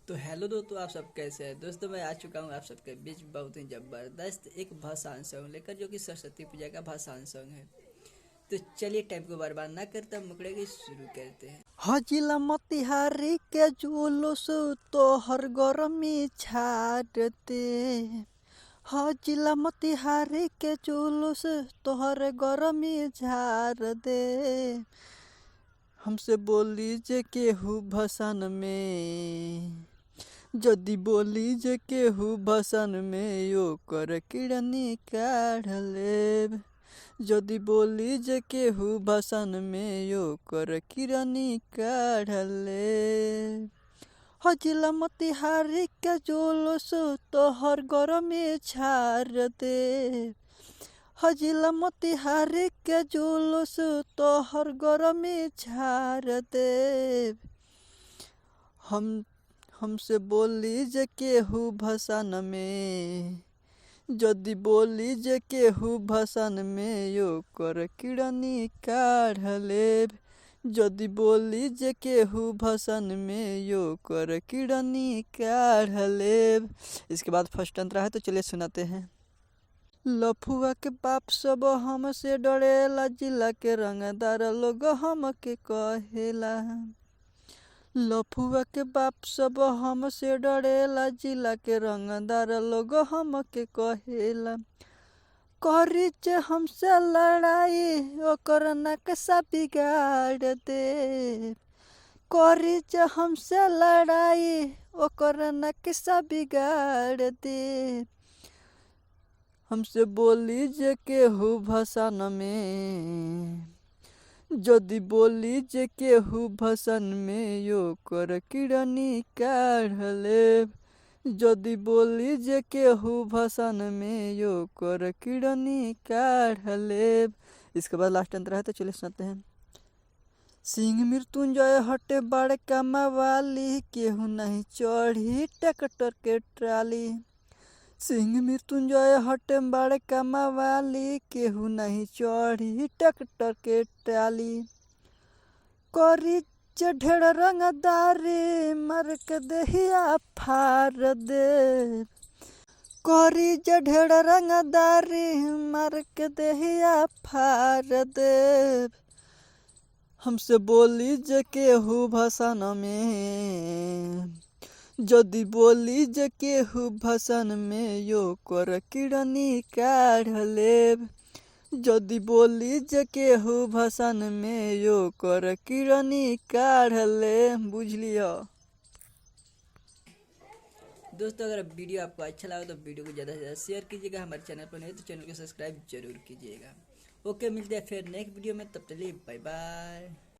तो हेलो दोस्तों, आप सब कैसे हैं। दोस्तों मैं आ चुका हूँ आप सबके बीच बहुत ही ज़बरदस्त एक भाषण सॉन्ग लेकर, जो कि सरस्वती पूजा का भाषण सॉन्ग है। तो चलिए टाइम को बर्बाद ना करते मुकड़े की शुरू करते हैं। हजिला मोतिहारी के जुलूस तोहर गरमी छाड़ते। हजिला मोतिहारी के जुलूस तोहर गरमी झाड़ दे। हमसे बोली जे केहू भसन में, जदि बोली जे केहू भसन में ओकर किडनी काढ़ लेब। जदि बोली जे केहू भसन में ओकर किडनी काढ़ लेब। हजिला मोतिहारी के जुलूस तोहर गरमी झाड़ दे। हजिला मोतिहारी के जुलूस तोहर गरमी झाड़ दे। हमसे बोली जे केहू भसन में, जदि बोली जे केहू भसन में ओकर किडनी काढ़ लेब। जदि बोली जे केहू भसन में ओकर किडनी काढ़ लेब। इसके बाद फर्स्ट अंतरा है, तो चलिए सुनाते हैं। लफुआ के बाप सब हमसे डरेला, जिला के रंगदार लोग हमके कहेला। लफुआ के बाप सब हमसे डरेला, जिला के रंगदार लोग हमके कहेला। करी जे हमसे लड़ाई ओकर नक्शा बिगाड़ दे। करी जे हमसे लड़ाई ओकर नक्शा बिगाड़ दे। हमसे बोली जे केहू भसन में, जदि बोली जे केहू भसन में ओकर किडनी काढ़ लेब। जदि बोली जे केहू भसन में ओकर किडनी काढ़ लेब। इसके बाद लास्ट अंतर है, तो चलिए सुनाते हैं। सिंह मृत्युंजय हटे बड़का मवाली, केहू नहीं चढ़ी ट्रैक्टर के ट्राली। सिंह मृत्युंजय हटे बड़का मवाली, केहू नहीं चढ़ी ट्रैक्टर के ट्राली। करी जे ढेर रंगदारी मार के देहिया फाड़ दे। करी जे ढेर रंगदारी मार के देहिया फाड़ दे। हमसे बोली जे केहू भसन में, जदि बोली जे केहू भसन में ओकर किडनी काढ़ लेब। जदि बोली जे केहू भसन में ओकर किडनी काढ़ लेब। बुझ लिया दोस्तों अगर वीडियो आपको अच्छा लगा तो वीडियो को ज़्यादा से ज़्यादा शेयर कीजिएगा। हमारे चैनल पर नहीं तो चैनल को सब्सक्राइब जरूर कीजिएगा। ओके, मिलते हैं फिर नेक्स्ट वीडियो में, तब तक के लिए बाय बाय।